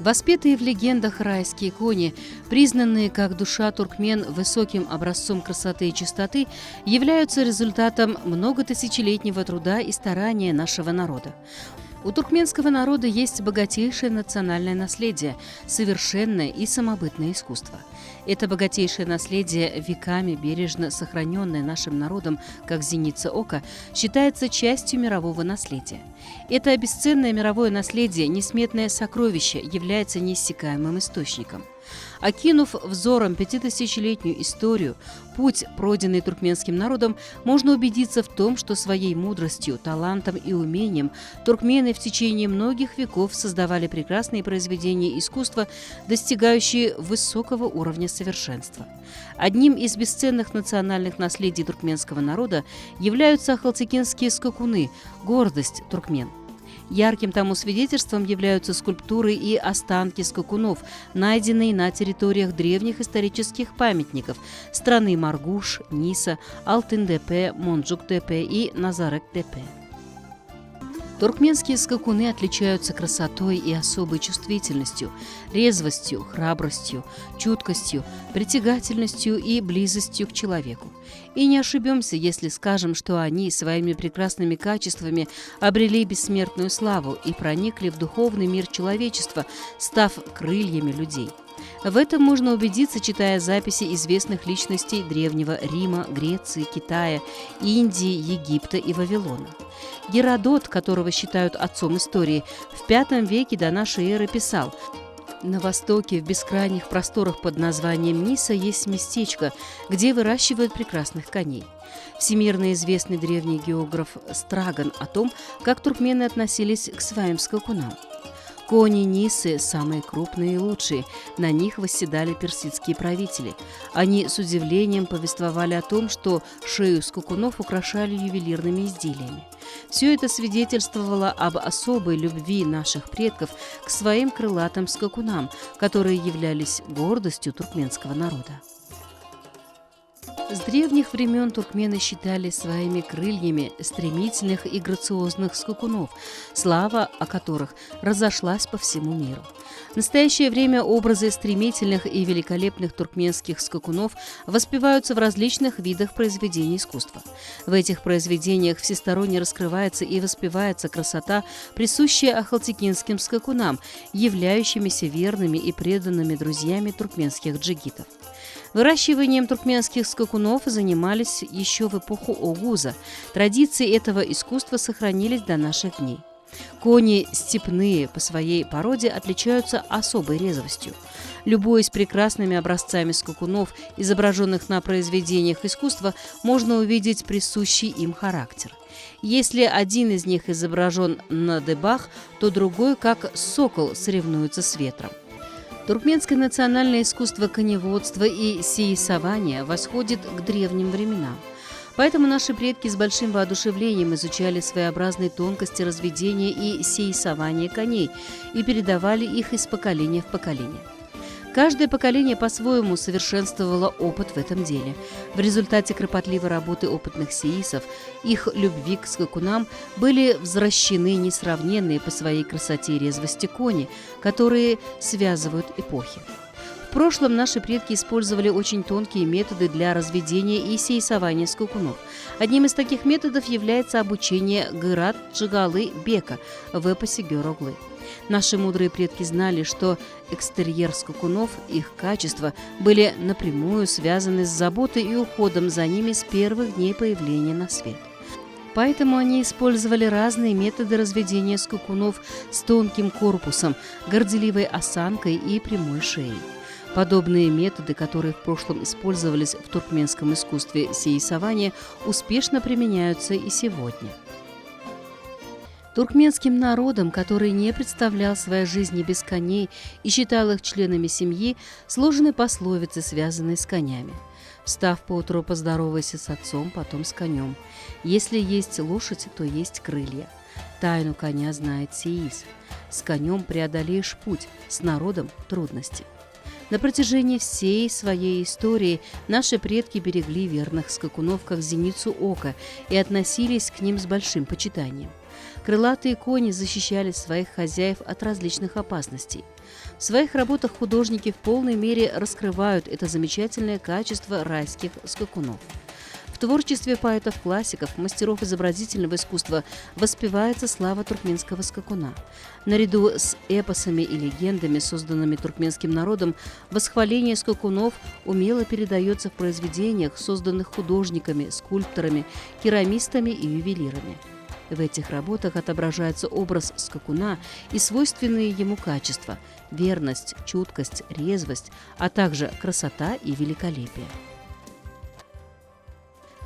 Воспетые в легендах райские кони, признанные как душа туркмен высоким образцом красоты и чистоты, являются результатом многотысячелетнего труда и старания нашего народа. У туркменского народа есть богатейшее национальное наследие, совершенное и самобытное искусство. Это богатейшее наследие, веками бережно сохраненное нашим народом, как зеница ока, считается частью мирового наследия. Это бесценное мировое наследие, несметное сокровище, является неиссякаемым источником. Окинув взором 5000-летнюю историю, путь, пройденный туркменским народом, можно убедиться в том, что своей мудростью, талантом и умением туркмены в течение многих веков создавали прекрасные произведения искусства, достигающие высокого уровня совершенства. Одним из бесценных национальных наследий туркменского народа являются ахалтекинские скакуны – гордость туркмен. Ярким тому свидетельством являются скульптуры и останки скакунов, найденные на территориях древних исторических памятников страны Маргуш, Ниса, Алтын-Депе, Монджук-Депе и Назарек-Депе. Туркменские скакуны отличаются красотой и особой чувствительностью, резвостью, храбростью, чуткостью, притягательностью и близостью к человеку. И не ошибемся, если скажем, что они своими прекрасными качествами обрели бессмертную славу и проникли в духовный мир человечества, став крыльями людей. В этом можно убедиться, читая записи известных личностей Древнего Рима, Греции, Китая, Индии, Египта и Вавилона. Геродот, которого считают отцом истории, в V веке до нашей эры писал: «На востоке, в бескрайних просторах под названием Ниса, есть местечко, где выращивают прекрасных коней». Всемирно известный древний географ Страган о том, как туркмены относились к своим скакунам. Кони Нисы – самые крупные и лучшие, на них восседали персидские правители. Они с удивлением повествовали о том, что шею скакунов украшали ювелирными изделиями. Все это свидетельствовало об особой любви наших предков к своим крылатым скакунам, которые являлись гордостью туркменского народа. С древних времен туркмены считали своими крыльями стремительных и грациозных скакунов, слава о которых разошлась по всему миру. В настоящее время образы стремительных и великолепных туркменских скакунов воспеваются в различных видах произведений искусства. В этих произведениях всесторонне раскрывается и воспевается красота, присущая ахалтекинским скакунам, являющимися верными и преданными друзьями туркменских джигитов. Выращиванием туркменских скакунов занимались еще в эпоху Огуза. Традиции этого искусства сохранились до наших дней. Кони степные по своей породе отличаются особой резвостью. Любуясь прекрасными образцами скакунов, изображенных на произведениях искусства, можно увидеть присущий им характер. Если один из них изображен на дыбах, то другой, как сокол, соревнуется с ветром. Туркменское национальное искусство коневодства и сеясования восходит к древним временам. Поэтому наши предки с большим воодушевлением изучали своеобразные тонкости разведения и сеясования коней и передавали их из поколения в поколение. Каждое поколение по-своему совершенствовало опыт в этом деле. В результате кропотливой работы опытных сеисов, их любви к скакунам были взращены несравненные по своей красоте и резвости кони, которые связывают эпохи. В прошлом наши предки использовали очень тонкие методы для разведения и сеясования скакунов. Одним из таких методов является обучение Гырат Джигалы Бека в эпосе Гёроглы. Наши мудрые предки знали, что экстерьер скакунов, их качества, были напрямую связаны с заботой и уходом за ними с первых дней появления на свет. Поэтому они использовали разные методы разведения скакунов с тонким корпусом, горделивой осанкой и прямой шеей. Подобные методы, которые в прошлом использовались в туркменском искусстве сеясования, успешно применяются и сегодня. Туркменским народом, который не представлял своей жизни без коней и считал их членами семьи, сложены пословицы, связанные с конями. «Встав поутру, поздоровайся с отцом, потом с конем. Если есть лошадь, то есть крылья. Тайну коня знает сеис. С конем преодолеешь путь, с народом – трудности». На протяжении всей своей истории наши предки берегли верных скакунов как зеницу ока и относились к ним с большим почитанием. Крылатые кони защищали своих хозяев от различных опасностей. В своих работах художники в полной мере раскрывают это замечательное качество райских скакунов. В творчестве поэтов-классиков, мастеров изобразительного искусства воспевается слава туркменского скакуна. Наряду с эпосами и легендами, созданными туркменским народом, восхваление скакунов умело передается в произведениях, созданных художниками, скульпторами, керамистами и ювелирами. В этих работах отображается образ скакуна и свойственные ему качества – верность, чуткость, резвость, а также красота и великолепие.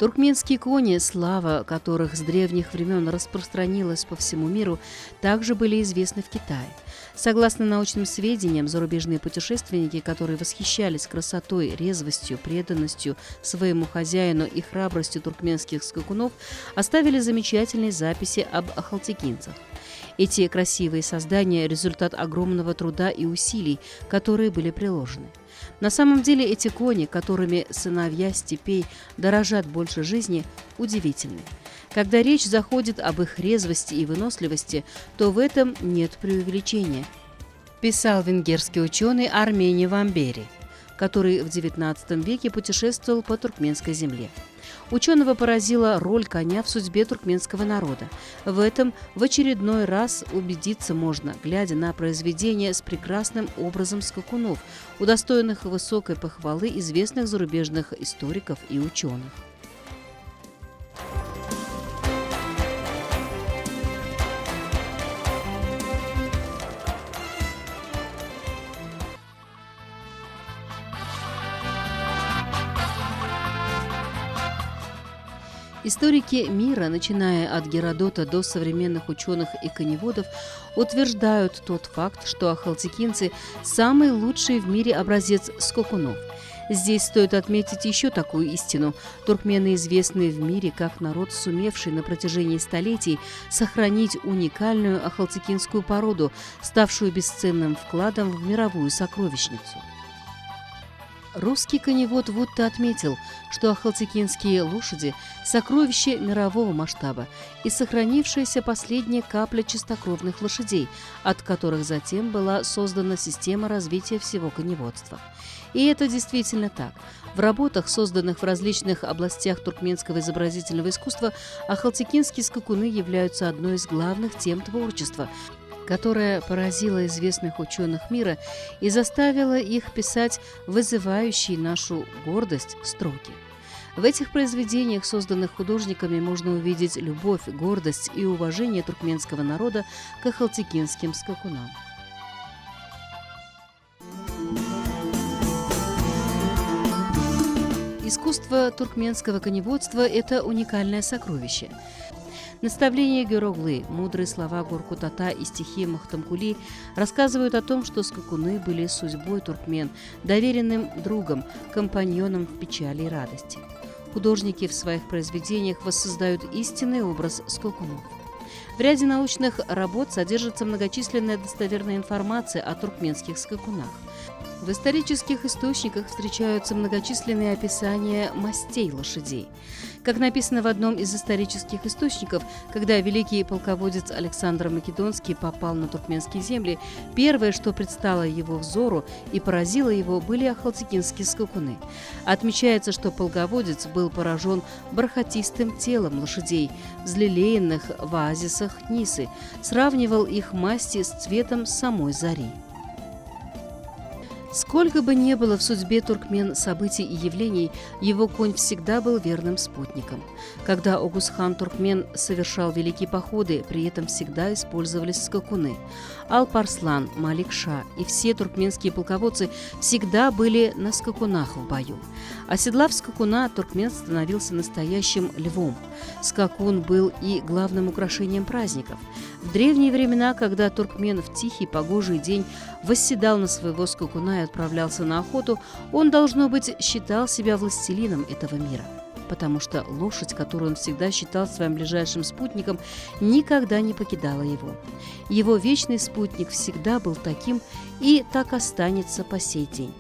Туркменские кони, слава которых с древних времен распространилась по всему миру, также были известны в Китае. Согласно научным сведениям, зарубежные путешественники, которые восхищались красотой, резвостью, преданностью своему хозяину и храбростью туркменских скакунов, оставили замечательные записи об ахалтекинцах. Эти красивые создания – результат огромного труда и усилий, которые были приложены. На самом деле эти кони, которыми сыновья степей дорожат больше жизни, удивительны. Когда речь заходит об их резвости и выносливости, то в этом нет преувеличения, писал венгерский ученый Армени Вамбери, который в XIX веке путешествовал по туркменской земле. Ученого поразила роль коня в судьбе туркменского народа. В этом в очередной раз убедиться можно, глядя на произведения с прекрасным образом скакунов, удостоенных высокой похвалы известных зарубежных историков и ученых. Историки мира, начиная от Геродота до современных ученых и коневодов, утверждают тот факт, что ахалтекинцы – самый лучший в мире образец скакунов. Здесь стоит отметить еще такую истину. Туркмены известны в мире как народ, сумевший на протяжении столетий сохранить уникальную ахалтекинскую породу, ставшую бесценным вкладом в мировую сокровищницу. Русский коневод Вутте отметил, что ахалтекинские лошади – сокровище мирового масштаба и сохранившаяся последняя капля чистокровных лошадей, от которых затем была создана система развития всего коневодства. И это действительно так. В работах, созданных в различных областях туркменского изобразительного искусства, ахалтекинские скакуны являются одной из главных тем творчества, которая поразила известных ученых мира и заставила их писать вызывающие нашу гордость строки. В этих произведениях, созданных художниками, можно увидеть любовь, гордость и уважение туркменского народа к ахалтекинским скакунам. Искусство туркменского коневодства – это уникальное сокровище. Наставления Героглы, мудрые слова Горкутата и стихи Махтамкули рассказывают о том, что скакуны были судьбой туркмен, доверенным другом, компаньоном в печали и радости. Художники в своих произведениях воссоздают истинный образ скакунов. В ряде научных работ содержится многочисленная достоверная информация о туркменских скакунах. В исторических источниках встречаются многочисленные описания мастей лошадей. Как написано в одном из исторических источников, когда великий полководец Александр Македонский попал на туркменские земли, первое, что предстало его взору и поразило его, были ахалтекинские скакуны. Отмечается, что полководец был поражен бархатистым телом лошадей, взлелеянных в оазисах Нисы, сравнивал их масти с цветом самой зари. Сколько бы ни было в судьбе туркмен событий и явлений, его конь всегда был верным спутником. Когда Огузхан Туркмен совершал великие походы, при этом всегда использовались скакуны. Алп-Арслан, Малик-Ша и все туркменские полководцы всегда были на скакунах в бою. Оседлав скакуна, туркмен становился настоящим львом. Скакун был и главным украшением праздников. В древние времена, когда туркмен в тихий погожий день восседал на своего скакуна и отправлялся на охоту, он, должно быть, считал себя властелином этого мира, потому что лошадь, которую он всегда считал своим ближайшим спутником, никогда не покидала его. Его вечный спутник всегда был таким и так останется по сей день.